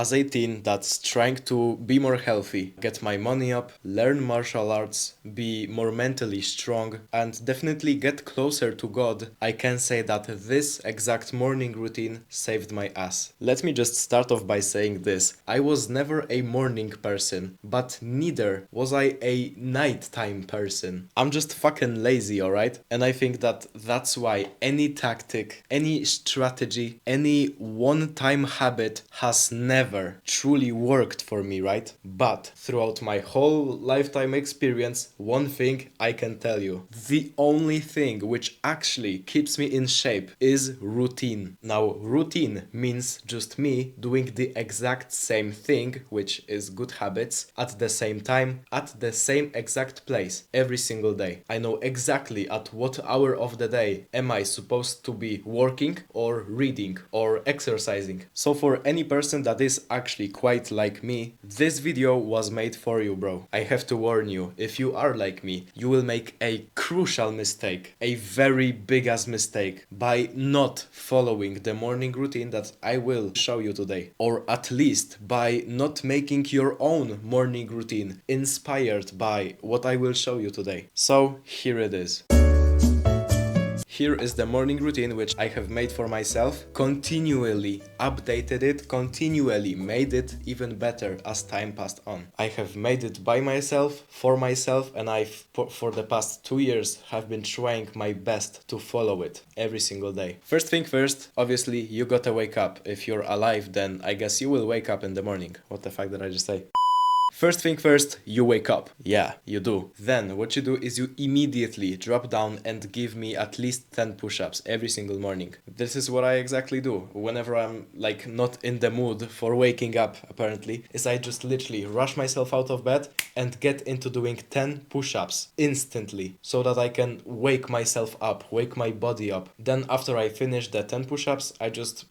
as a teen that's trying to be more healthy, get my money up, learn martial arts, be more mentally strong, and definitely get closer to God, I can say that this exact morning routine saved my ass. Let me just start off by saying this. I was never a morning person, but neither was I a nighttime person. I'm just fucking lazy, alright? And I think that that's why any tactic, any strategy, any one-time habit has never truly worked for me, right? But throughout my whole lifetime experience, one thing I can tell you, the only thing which actually keeps me in shape is routine. Now, routine means just me doing the exact same thing, which is good habits, at the same time, at the same exact place, every single day. I know exactly at what hour of the day am I supposed to be working or reading or exercising. So for any person that is actually quite like me, this video was made for you, bro. I have to warn you, if you are like me, you will make a crucial mistake, a very big ass mistake, by not following the morning routine that I will show you today. Or at least by not making your own morning routine inspired by what I will show you today. So here it is. Here is the morning routine which I have made for myself, continually updated it, continually made it even better as time passed on. I have made it by myself, for myself, and for the past 2 years have been trying my best to follow it every single day. First thing first, obviously you gotta wake up. If you're alive, then I guess you will wake up in the morning. What the fuck did I just say? First thing first, you wake up. Yeah, you do. Then what you do is you immediately drop down and give me at least 10 push-ups every single morning. This is what I exactly do whenever I'm like not in the mood for waking up, apparently, is I just literally rush myself out of bed and get into doing 10 push-ups instantly so that I can wake myself up, wake my body up. Then after I finish the 10 push-ups, I just,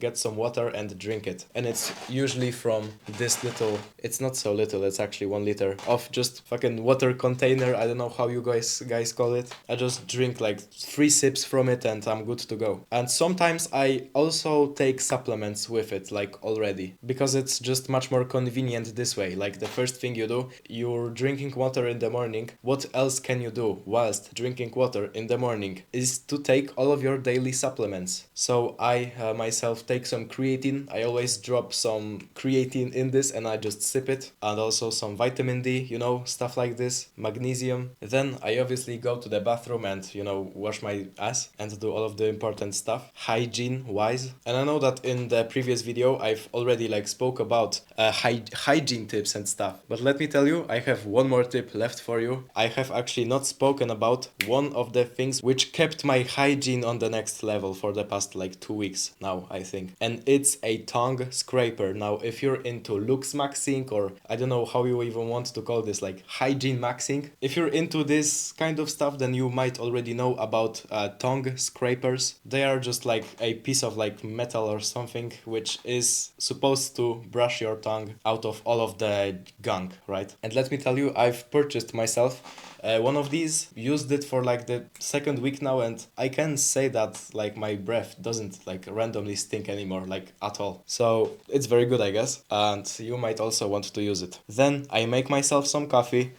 get some water and drink it. And it's usually from this little, it's not so little, it's actually 1 liter of just fucking water container. I don't know how you guys call it. I just drink like 3 sips from it and I'm good to go. And sometimes I also take supplements with it, like already, because it's just much more convenient this way. Like the first thing you do, you're drinking water in the morning. What else can you do whilst drinking water in the morning is to take all of your daily supplements. So I myself take some creatine. I always drop some creatine in this and I just sip it. And also some vitamin D, stuff like this, magnesium. Then I obviously go to the bathroom and, wash my ass and do all of the important stuff, hygiene wise. And I know that in the previous video, I've already spoke about hygiene tips and stuff. But let me tell you, I have one more tip left for you. I have actually not spoken about one of the things which kept my hygiene on the next level for the past 2 weeks now, I think. And it's a tongue scraper. Now, if you're into looks maxing, or I don't know how you even want to call this, hygiene maxing. If you're into this kind of stuff, then you might already know about tongue scrapers. They are just a piece of metal or something which is supposed to brush your tongue out of all of the gunk, right? And let me tell you, I've purchased myself one of these, used it for the 2nd week now, and I can say that my breath doesn't randomly stink anymore, at all. So it's very good, I guess, and you might also want to use it. Then I make myself some coffee.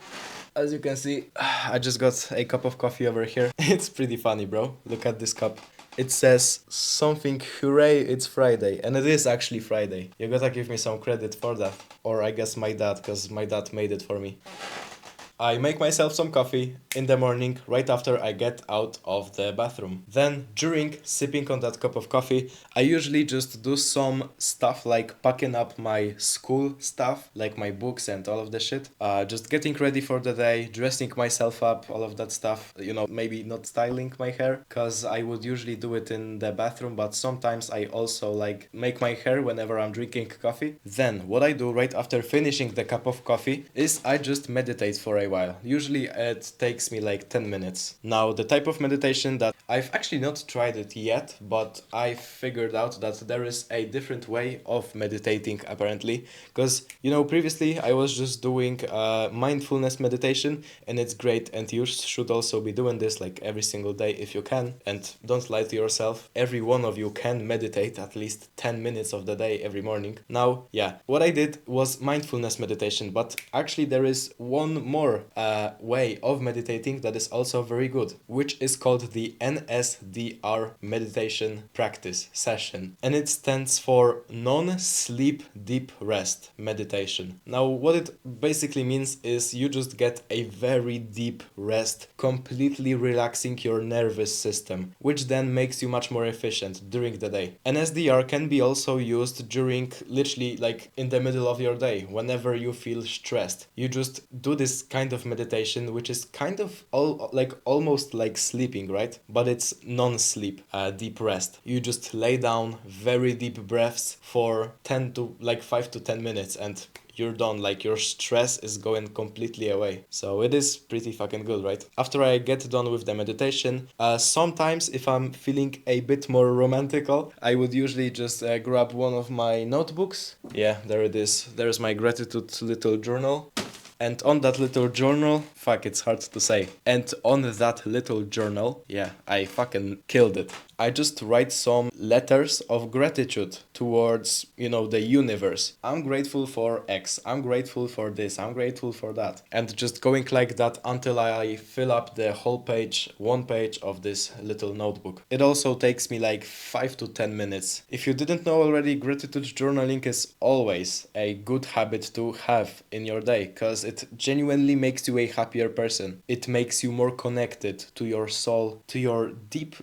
As you can see, I just got a cup of coffee over here. It's pretty funny, bro. Look at this cup. It says something, hooray, it's Friday. And it is actually Friday. You gotta give me some credit for that. Or I guess my dad, because my dad made it for me. I make myself some coffee in the morning right after I get out of the bathroom. Then during sipping on that cup of coffee, I usually just do some stuff like packing up my school stuff, like my books and all of the shit. Just getting ready for the day, dressing myself up, all of that stuff. Maybe not styling my hair, because I would usually do it in the bathroom, but sometimes I also make my hair whenever I'm drinking coffee. Then what I do right after finishing the cup of coffee is I just meditate for a a while. Usually it takes me like 10 minutes. Now, the type of meditation that I've actually not tried it yet, but I figured out that there is a different way of meditating apparently. Because, previously I was just doing mindfulness meditation, and it's great, and you should also be doing this like every single day if you can. And don't lie to yourself, every one of you can meditate at least 10 minutes of the day every morning. Now, yeah, what I did was mindfulness meditation, but actually there is one more way of meditating that is also very good, which is called the NSDR meditation practice session, and it stands for non-sleep deep rest meditation. Now, what it basically means is you just get a very deep rest, completely relaxing your nervous system, which then makes you much more efficient during the day. NSDR can be also used during literally like in the middle of your day, whenever you feel stressed. You just do this kind of meditation, which is kind of almost like sleeping, right? But it's non-sleep, deep rest. You just lay down, very deep breaths for 5 to 10 minutes, and you're done. Like, your stress is going completely away. So it is pretty fucking good, right? After I get done with the meditation, sometimes if I'm feeling a bit more romantical, I would usually just grab one of my notebooks. Yeah, there it is. There's my gratitude little journal. And on that little journal, it's hard to say. And on that little journal, yeah, I fucking killed it. I just write some letters of gratitude towards, the universe. I'm grateful for X. I'm grateful for this. I'm grateful for that. And just going like that until I fill up the whole page, one page of this little notebook. It also takes me like 5 to 10 minutes. If you didn't know already, gratitude journaling is always a good habit to have in your day, because it genuinely makes you a happier person. It makes you more connected to your soul, to your deep,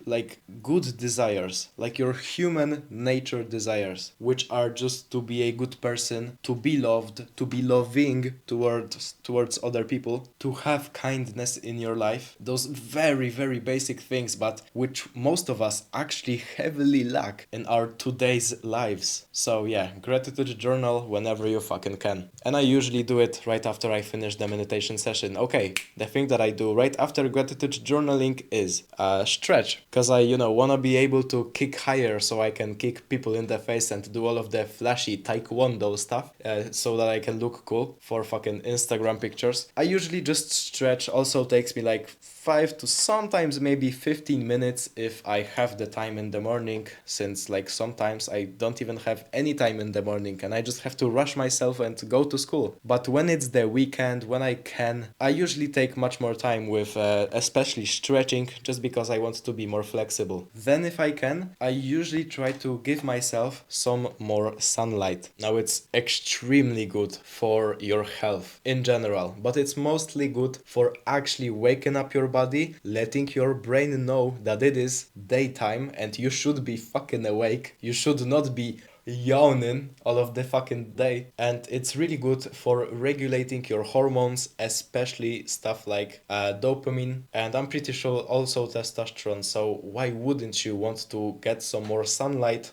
good desires, like your human nature desires, which are just to be a good person, to be loved, to be loving towards other people, to have kindness in your life. Those very, very basic things, but which most of us actually heavily lack in our today's lives. So yeah, gratitude journal whenever you fucking can. And I usually do it right after I finish the meditation session. Okay, the thing that I do right after gratitude journaling is stretch, because I wanna be able to kick higher, so I can kick people in the face and do all of the flashy taekwondo stuff, so that I can look cool for fucking Instagram pictures. I usually just stretch. Also takes me like 5 to sometimes maybe 15 minutes if I have the time in the morning, since sometimes I don't even have any time in the morning and I just have to rush myself and go to school. But when it's the weekend, when I can, I usually take much more time with especially stretching, just because I want to be more flexible. Then if I can, I usually try to give myself some more sunlight. Now, it's extremely good for your health in general, but it's mostly good for actually waking up your body, letting your brain know that it is daytime and you should be fucking awake. You should not be yawning all of the fucking day. And it's really good for regulating your hormones, especially stuff like dopamine, and I'm pretty sure also testosterone. So why wouldn't you want to get some more sunlight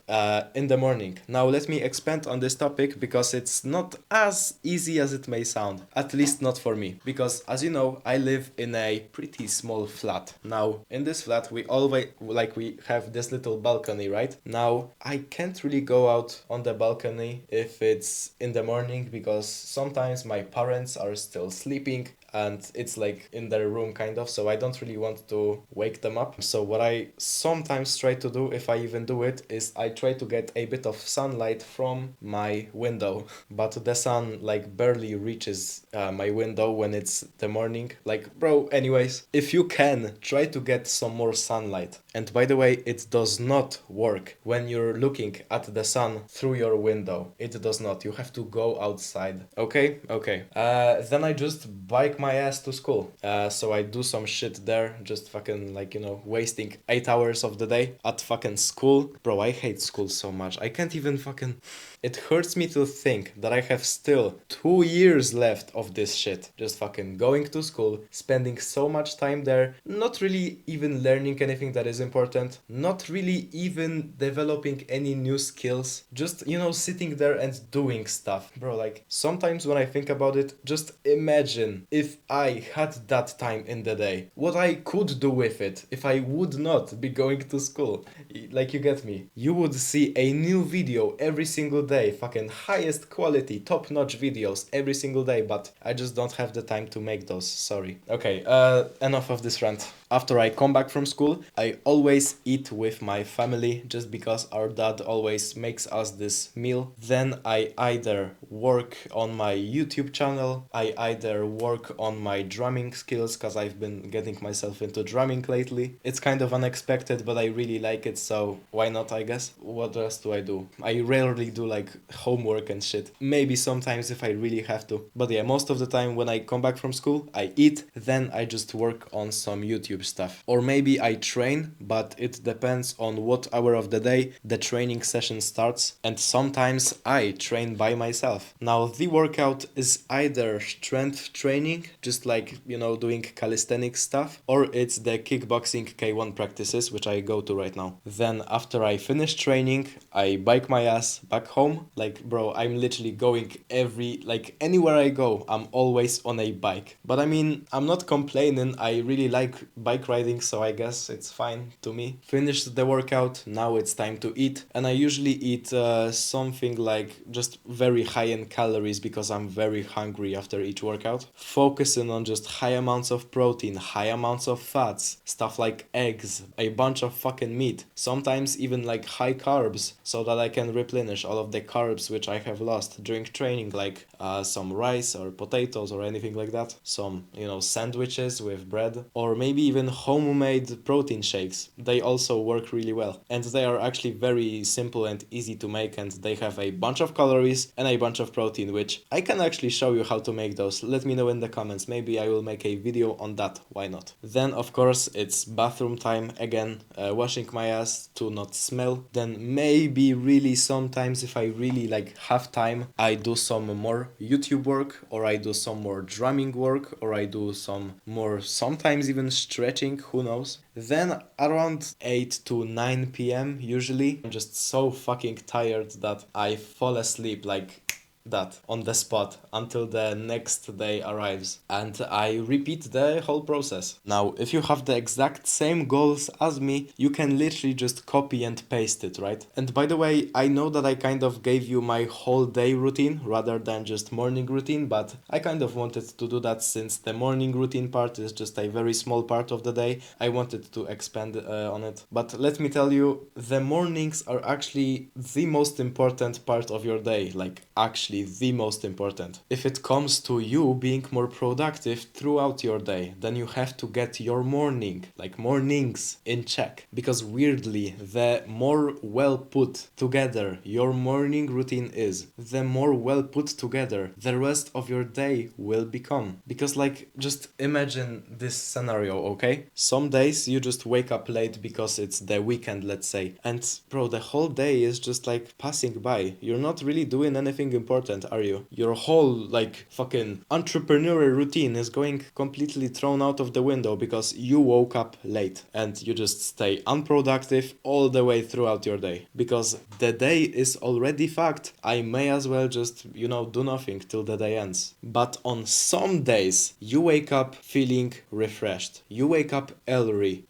in the morning? Now let me expand on this topic, because it's not as easy as it may sound, at least not for me, because as you know, I live in a pretty small flat. Now in this flat we always we have this little balcony, right? Now I can't really go out on the balcony if it's in the morning, because sometimes my parents are still sleeping and it's in their room kind of, so I don't really want to wake them up. So what I sometimes try to do, if I even do it, is I try to get a bit of sunlight from my window, but the sun barely reaches my window when it's the morning. Bro, anyways, if you can, try to get some more sunlight. And by the way, it does not work when you're looking at the sun through your window. It does not. You have to go outside. Okay. Then I just bike my ass to school. So I do some shit there, just fucking wasting 8 hours of the day at fucking school. Bro, I hate school so much. I can't even fucking... It hurts me to think that I have still 2 years left of this shit. Just fucking going to school, spending so much time there, not really even learning anything that is important, not really even developing any new skills. hours just, sitting there and doing stuff. Bro, like, sometimes when I think about it, just imagine if I had that time in the day, what I could do with it if I would not be going to school. Like, you get me? You would see a new video every single day, fucking highest quality, top-notch videos every single day, but I just don't have the time to make those, sorry. Okay, enough of this rant. After I come back from school, I always eat with my family just because our dad always makes us this meal. Then I either work on my YouTube channel, I either work on my drumming skills because I've been getting myself into drumming lately. It's kind of unexpected, but I really like it, so why not, I guess? What else do I do? I rarely do like homework and shit. Maybe sometimes if I really have to. But yeah, most of the time when I come back from school, I eat, then I just work on some YouTube stuff. Or maybe I train, but it depends on what hour of the day the training session starts, and sometimes I train by myself. Now the workout is either strength training, just like, doing calisthenics stuff, or it's the kickboxing K1 practices, which I go to right now. Then after I finish training, I bike my ass back home. Like, bro, I'm literally going anywhere I go, I'm always on a bike. But I mean, I'm not complaining, I really like bike riding, so I guess it's fine to me. Finished the workout, now it's time to eat, and I usually eat something like just very high in calories because I'm very hungry after each workout. Focusing on just high amounts of protein, high amounts of fats, stuff like eggs, a bunch of fucking meat, sometimes even like high carbs, so that I can replenish all of the carbs which I have lost during training, like some rice or potatoes or anything like that, some, sandwiches with bread, or maybe even homemade protein shakes. They also work really well, and they are actually very simple and easy to make, and they have a bunch of calories and a bunch of protein, which I can actually show you how to make those. Let me know in the comments, maybe I will make a video on that, why not? Then of course it's bathroom time again, washing my ass to not smell. Then maybe really sometimes if I really have time, I do some more YouTube work, or I do some more drumming work, or I do some more, sometimes even stretching, who knows. Then around 8 to 9 p.m. usually, I'm just so fucking tired that I fall asleep like that on the spot until the next day arrives, and I repeat the whole process. Now, if you have the exact same goals as me, you can literally just copy and paste it, right? And by the way, I know that I kind of gave you my whole day routine rather than just morning routine, but I kind of wanted to do that since the morning routine part is just a very small part of the day. I wanted to expand on it. But let me tell you, the mornings are actually the most important part of your day, like actually the most important. If it comes to you being more productive throughout your day, then you have to get your mornings in check. Because weirdly, the more well put together your morning routine is, the more well put together the rest of your day will become. Because just imagine this scenario, okay? Some days you just wake up late because it's the weekend, let's say, and bro, the whole day is just passing by. You're not really doing anything important, are you? Your whole fucking entrepreneurial routine is going completely thrown out of the window because you woke up late, and you just stay unproductive all the way throughout your day. Because the day is already fucked, I may as well just, do nothing till the day ends. But on some days, you wake up feeling refreshed. You wake up Ellery.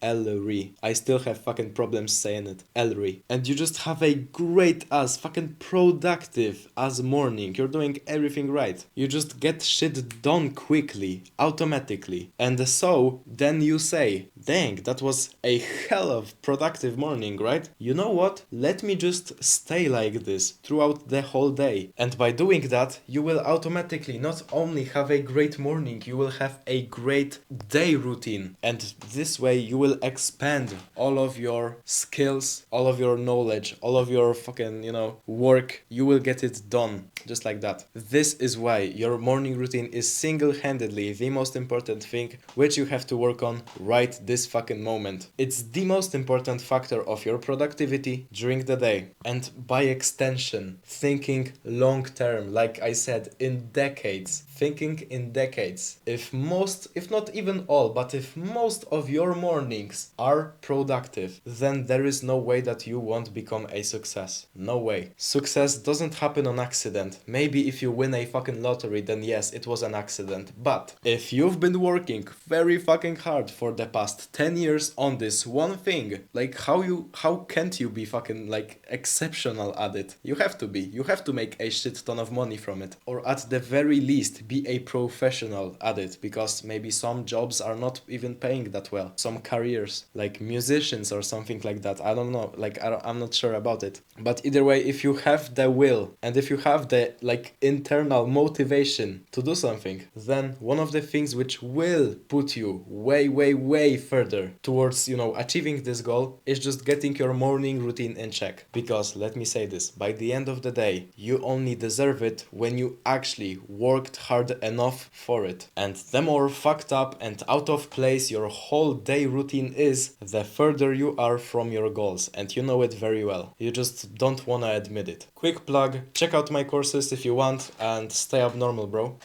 I still have fucking problems saying it. Ellery. And you just have a great ass, fucking productive as morning. You're doing everything right. You just get shit done quickly, automatically. And so, then you say, dang, that was a hell of productive morning, right? You know what? Let me just stay like this throughout the whole day. And by doing that, you will automatically not only have a great morning, you will have a great day routine. And this way you will expand all of your skills, all of your knowledge, all of your fucking, work. You will get it done. just like that. This is why your morning routine is single-handedly the most important thing which you have to work on right this fucking moment. It's the most important factor of your productivity during the day, and by extension, thinking long term, like I said, in decades. Thinking in decades. If not even all, but if most of your mornings are productive, then there is no way that you won't become a success. No way. Success doesn't happen on accident. Maybe if you win a fucking lottery, then yes, it was an accident. But if you've been working very fucking hard for the past 10 years on this one thing, like how can't you be fucking like exceptional at it? You have to be. You have to make a shit ton of money from it. Or at the very least, be a professional at it, because maybe some jobs are not even paying that well. Some careers, like musicians or something like that. I don't know. Like I'm not sure about it. But either way, if you have the will and if you have the like internal motivation to do something, then one of the things which will put you way further towards, achieving this goal is just getting your morning routine in check. Because let me say this, by the end of the day, you only deserve it when you actually worked hard enough for it. And the more fucked up and out of place your whole day routine is, the further you are from your goals, and you know it very well. You just don't wanna admit it. Quick plug, check out my courses if you want, and stay abnormal, bro.